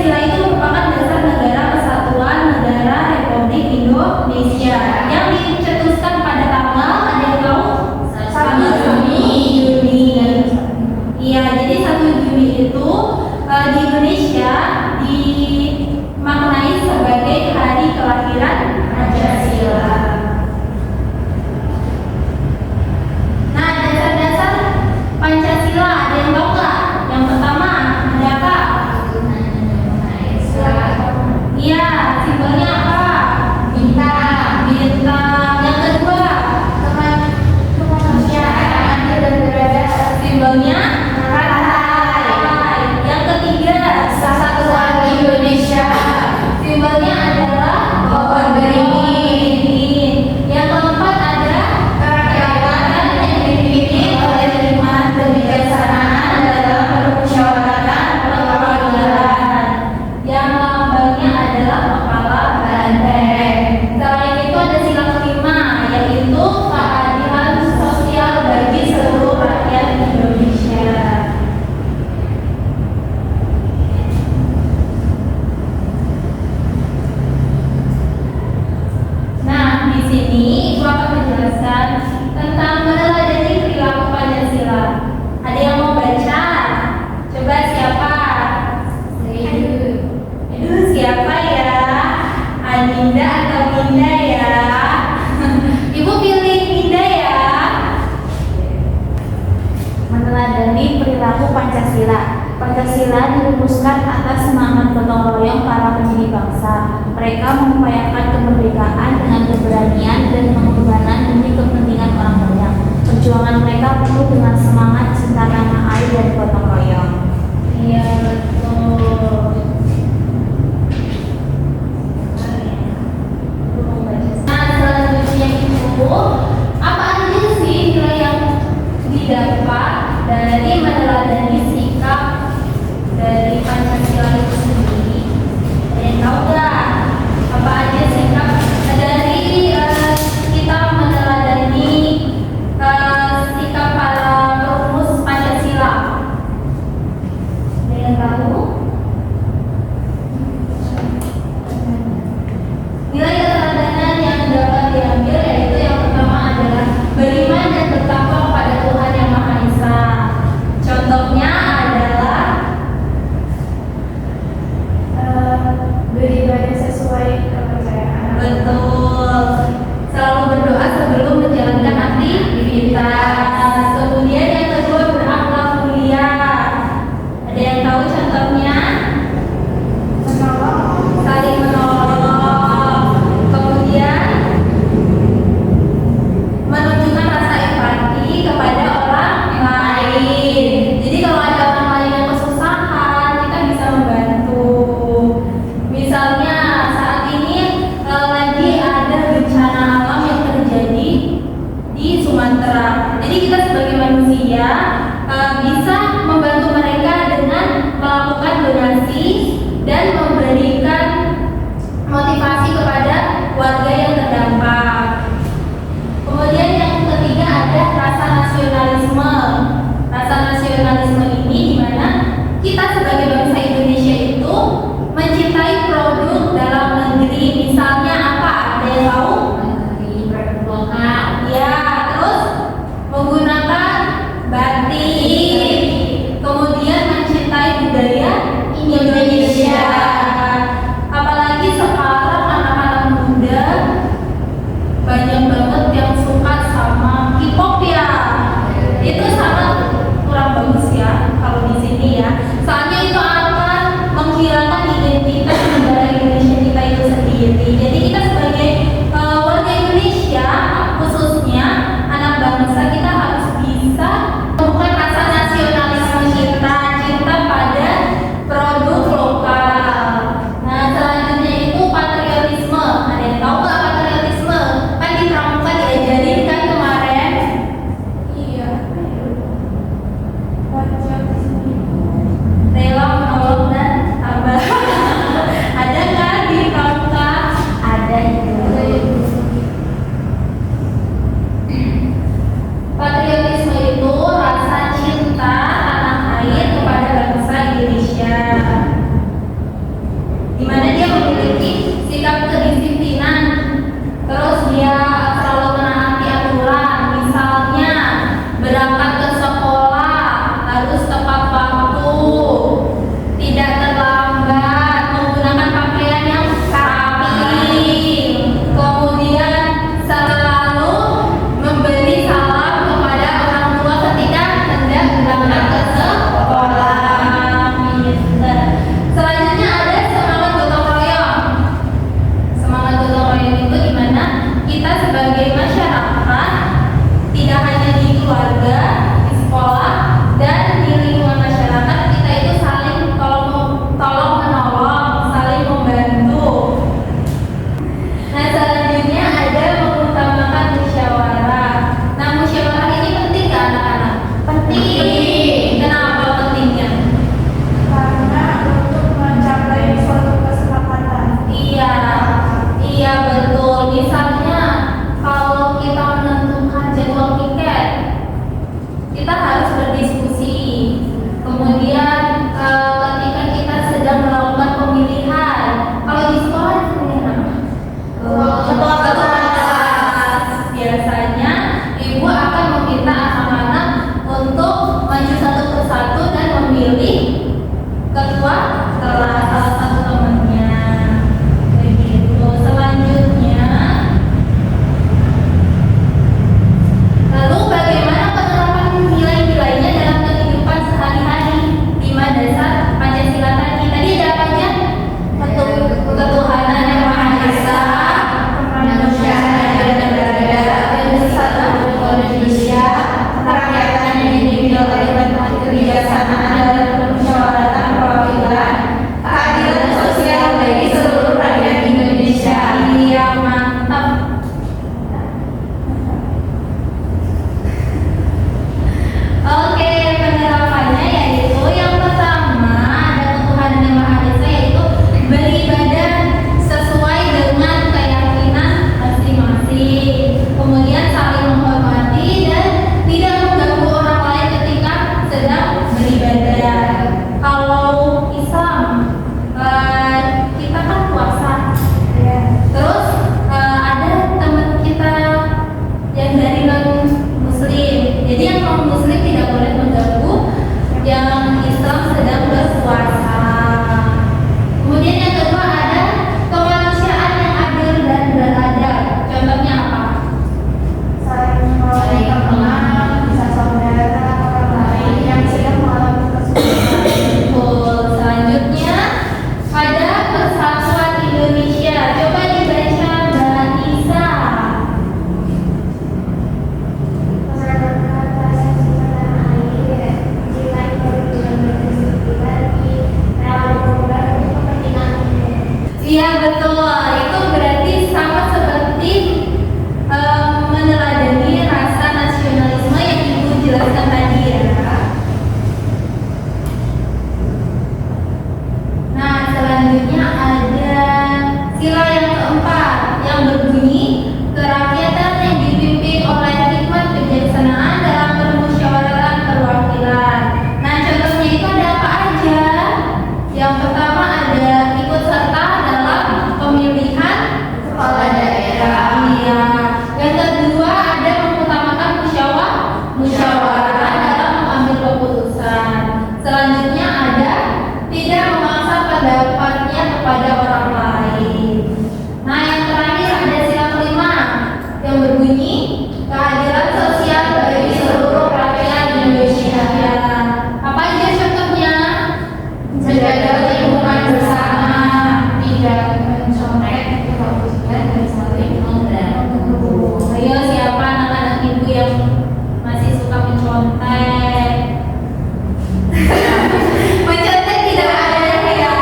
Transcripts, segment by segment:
Pancasila itu merupakan dasar negara kesatuan negara Republik Indonesia yang dicetuskan pada tanggal, ada yang tahu? 1 Juni. Iya, jadi 1 Juni itu di Indonesia dimaknai sebagai hari kelahiran Pancasila. Nah, dasar-dasar Pancasila ada yang tahu nggak? Yang pertama ada apa? Iya, simbolnya apa? Bintang. Bintang. Yang kedua, kemanusiaan dan beradab. Simbolnya partai. Yang ketiga, Persatuan Indonesia. Simbolnya adalah pohon beringin. Yang keempat ada kerakyatan yang dipimpin oleh hikmat kebijaksanaan dalam permusyawaratan perwakilan. Yang lambangnya adalah kepala banteng. Selain itu ada sila kelima, yaitu keadilan sosial bagi seluruh rakyat Indonesia. Nah, di sini Ibu akan menjelaskan tentang meneladani perilaku Pancasila. Ada yang mau baca? Coba siapa? Aduh, siapa ya? Adinda atau Minda ya? Ibu pilih Minda ya. Meneladani perilaku Pancasila. Pancasila dirumuskan atas semangat gotong royong para pendiri bangsa. Mereka mengupayakan kemerdekaan dengan keberanian dan pengorbanan demi kepentingan orang banyak. Perjuangan mereka penuh dengan semangat cinta tanah air dan gotong royong. Iya, betul. Nah, selanjutnya itu apa aja sih nilai yang didapat dari meneladani sikap dari Pancasila itu sendiri? Ada yang tahu nggak? Apa aja sikap dari kita meneladani sikap para perumus Pancasila? Iya betul, itu berarti sama seperti meneladani rasa nasionalisme yang Ibu jelaskan tadi ya. Nah, selanjutnya ada sila yang keempat yang berbunyi kerakyatan yang dipimpin oleh hikmat kebijaksanaan dalam permusyawaratan perwakilan. Nah, contohnya itu ada apa aja? Yang pertama ada ikut serta dalam pemilihan kepala daerah. Iya. Yang kedua ada mengutamakan musyawarah dalam mengambil keputusan. Selanjutnya ada tidak memaksa pendapatnya kepada orang lain. Nah, yang terakhir ada sila kelima yang berbunyi keadilan sosial bagi seluruh rakyat Indonesia. Apa aja contohnya? Menjaga lingkungan bersama, tidak mencontek, dan saling membantu. Ayo, siapa anak-anak ibu yang masih suka mencontek? Mencontek tidak ada ya.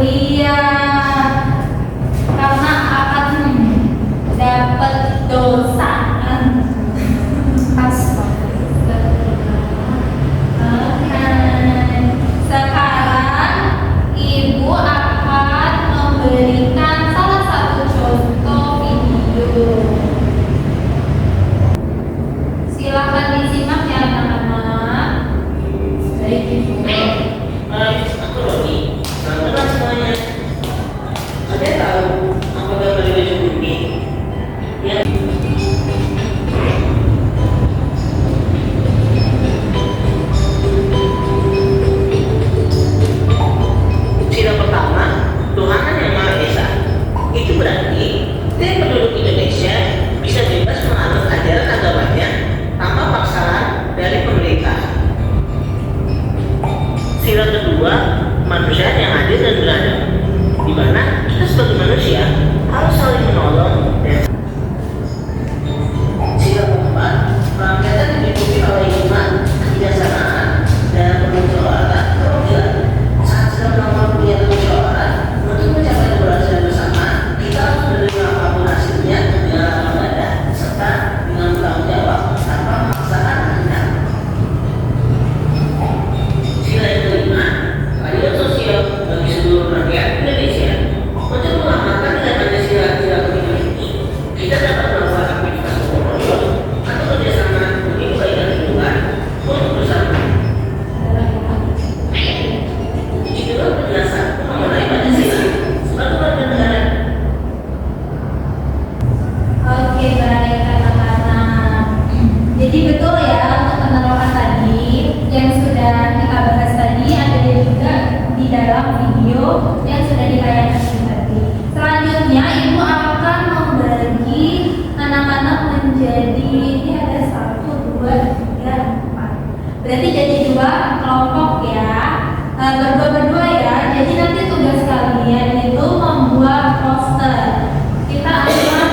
Iya, karena akan dapat dosa. Sekarang Ibu akan memberikan salah satu contoh video. Silakan disimak ya anak-anak. Baik Ibu. Aku Roni. Selamat semuanya. Ada tahu apa gambar baju putih? Ya. Sila pertama, Tuhan yang Maha Esa. Itu berarti setiap penduduk Indonesia bisa bebas menganut ajaran agamanya tanpa paksaan dari pemerintah. Sila kedua, manusia yang adil dan beradab, di mana kita sebagai manusia harus saling menolong. Sila keempat, rakyat dipimpin oleh hikmat, kebijaksanaan, dan permusyawaratan perwakilan. Saat sedang melakukan kegiatan musyawarah untuk mencapai keberhasilan bersama, kita harus menerima apapun hasilnya dengan lapang dada serta dengan bertanggung jawab tanpa paksaan kehendak. Sila yang kelima, keadilan sosial bagi seluruh rakyat Indonesia. Untuk mengamalkan dengan Pancasila kelima ini, kita dapat melakukan aktivitas gotong royong atau kerjasama demi kebaikan lingkungan untuk bersama. Itulah penjelasan mengenai Pancasila sebagai warga negara. Oke, baik anak-anak. Jadi betul ya untuk penerapan tadi yang sudah kita bahas tadi ada juga di dalam video yang sudah ditayangkan tadi. Selanjutnya Ibu akan membagi anak-anak menjadi ini ada 1, 2, 3, 4. Berarti jadi 2 kelompok ya. Berdua-berdua ya. Jadi nanti tugas kalian itu membuat poster. Kita akan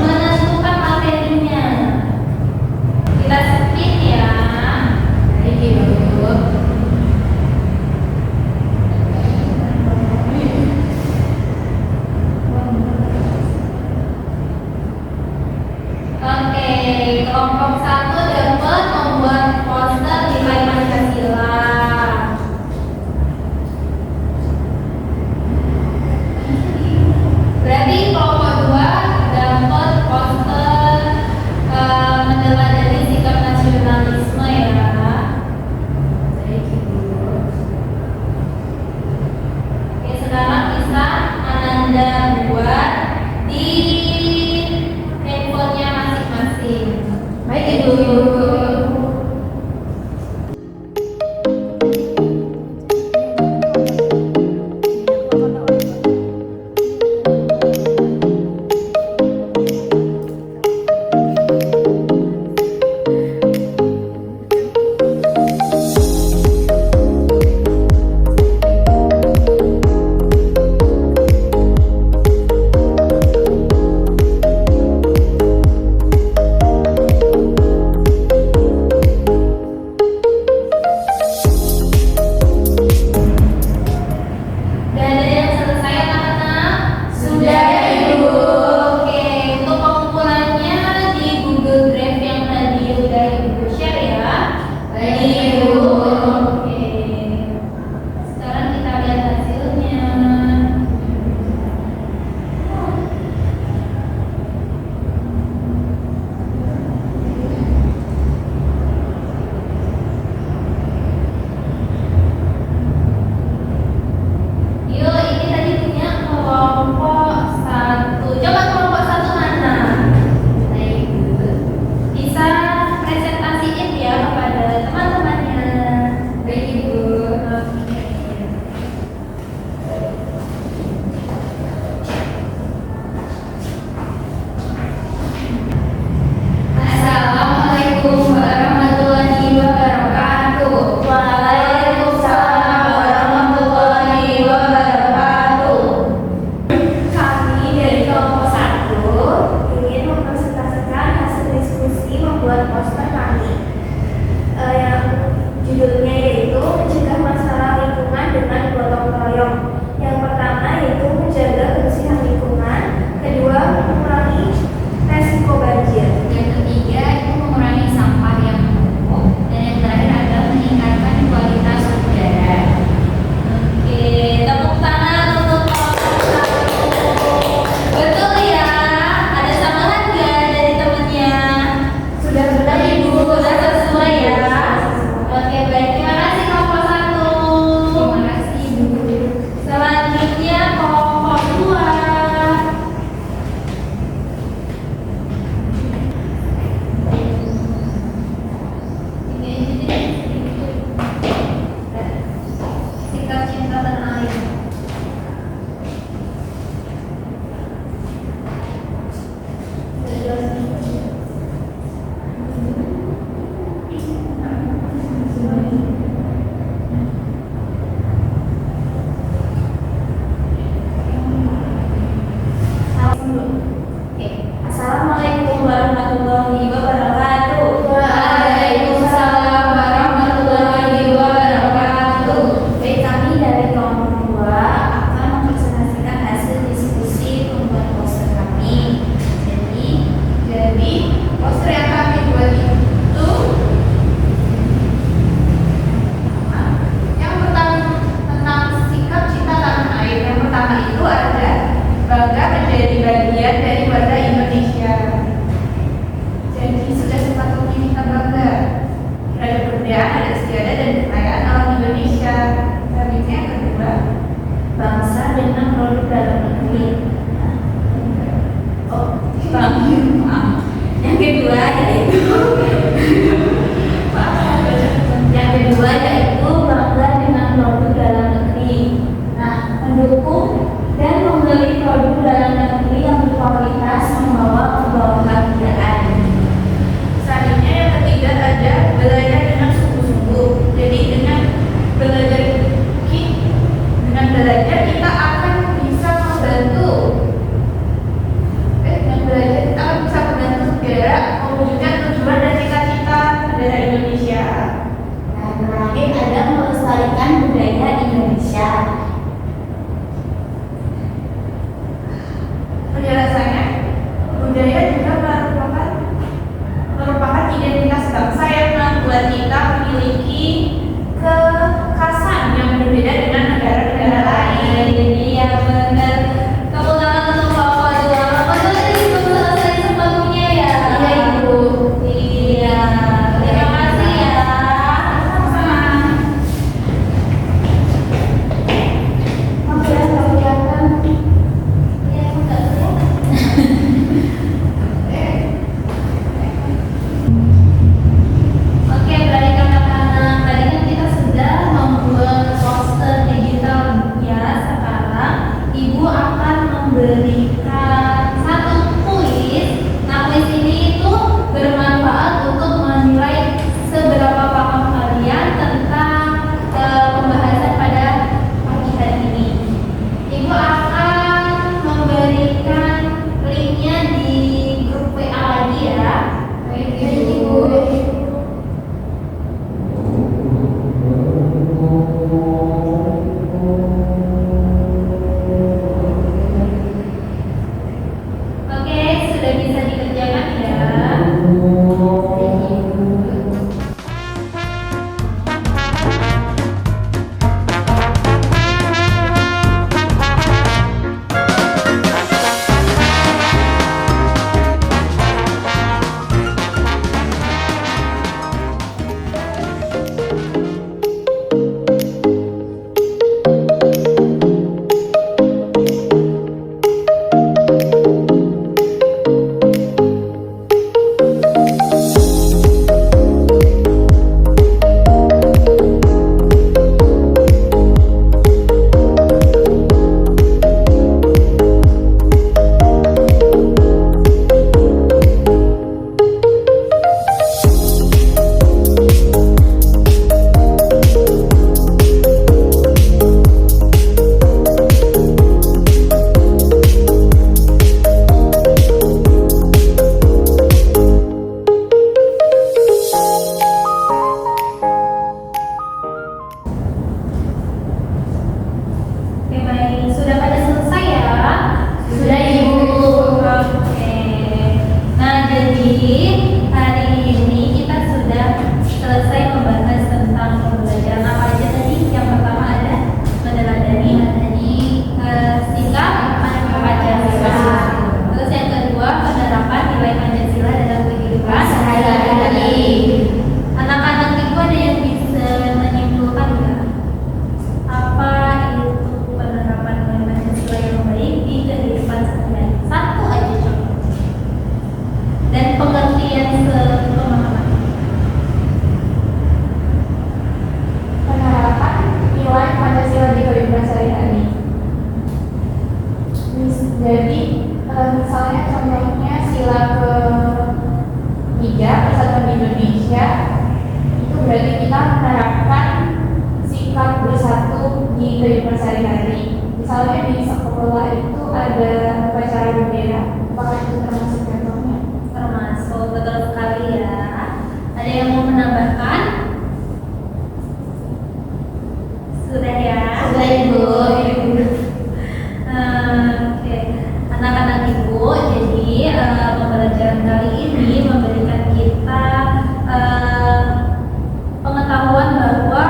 menentukan materinya. Kita spin ya. Baik Ibu. produk dalam negeri. Yang kedua yaitu bangga dengan produk dalam negeri. Nah, mendukung dan membeli produk dalam negeri yang berkualitas membawa kebahagiaan. Selanjutnya yang ketiga ada belajar dengan sungguh-sungguh. Jadi dengan belajar kita akan bisa membantu negara mewujudkan tujuan dan cita-cita negara Indonesia. Nah, terakhir ada melestarikan budaya Indonesia. Penjelasannya, budaya juga merupakan identitas bangsa yang membuat kita memiliki kekhasan yang berbeda dengan negara-negara lain. Jadi yang benar. Tepuk tangan untuk Bapak Ibu. Apakah tadi belum selesai sepenuhnya ya? Iya, Ibu. Iya. Terima kasih ya. Sama-sama. Oke, kelihatan. Iya, udah kelihatan. Oke, baik anak-anak. Tadi kan kita sudah membuat poster digital ya. Sekarang Ibu akan memberikan satu kuis. Nah, kuis ini itu bermanfaat untuk menilai seberapa paham kalian tentang pembahasan pada pagi hari ini. Ibu akan memberikan linknya di grup WA lagi ya. Baik, Ibu. Oke, sudah bisa dikerjakan ya. Oke, baik. Sudah pada selesai ya? Sudah, Ibu. Oke. Nah, jadi hari ini kita sudah selesai membahas tentang pembelajaran apa aja tadi. Yang pertama ada meneladani, sikap Pancasila. Terus yang kedua penerapan nilai Pancasila dalam kehidupan sehari-hari. Anak-anak Ibu ada yang bisa menyimpulkan nggak? Apa itu penerapan nilai Pancasila yang baik di kehidupan sehari-hari? Satu aja contoh. Dan pengertian sepemahaman. Penerapan nilai Pancasila di kehidupan sehari-hari. Jadi, misalnya contohnya sila ke-3 Persatuan Indonesia, itu berarti kita menerapkan sikap bersatu di kehidupan sehari-hari. Misalnya di sekolah itu ada upacara bendera, apakah itu termasuk contohnya? Termasuk, betul sekali ya. Ada yang mau menambahkan? Sudah ya? Sudah, Ibu. Oke. Anak-anak Ibu, jadi pembelajaran kali ini memberikan kita pengetahuan bahwa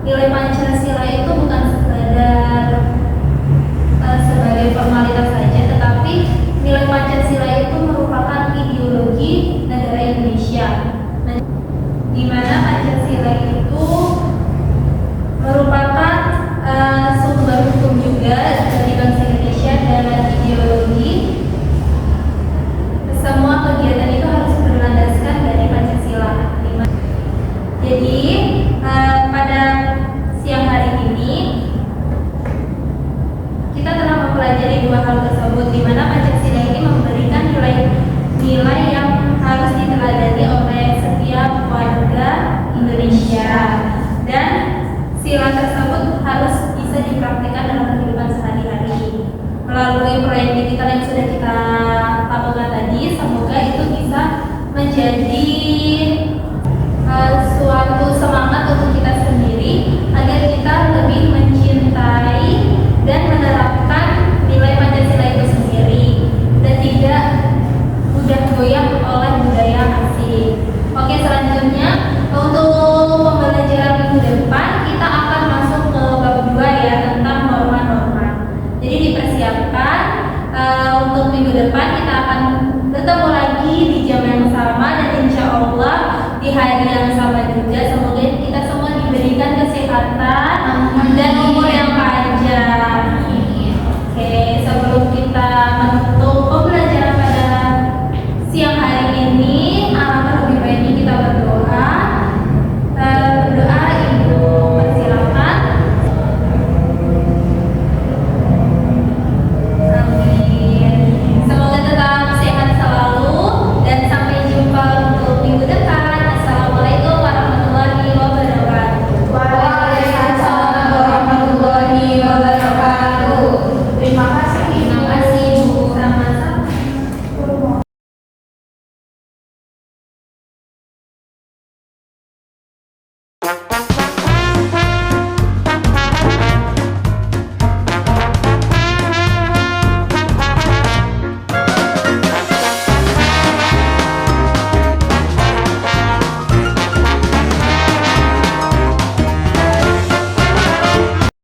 nilai Pancasila itu bukan sekadar sebagai formalitas saja, tetapi nilai Pancasila itu merupakan ideologi negara Indonesia, di mana Pancasila mempelajari dua hal tersebut, di mana Pancasila ini memberikan nilai yang harus diteladani oleh setiap warga Indonesia, dan sila tersebut harus bisa dipraktikkan dalam kehidupan sehari-hari melalui proyek digital yang sudah kita lakukan tadi. Semoga itu bisa menjadi suatu semangat untuk kita sendiri agar kita lebih mencintai dan menerapkan nilai Pancasila itu sendiri dan tidak mudah goyah oleh budaya asing. Oke, selanjutnya untuk pembelajaran minggu depan kita akan masuk ke bab 2 ya, tentang norma-norma. Jadi dipersiapkan untuk minggu depan kita akan bertemu lagi di jam yang sama dan insya Allah di hari yang sama juga. Semoga kita semua diberikan kesehatan dan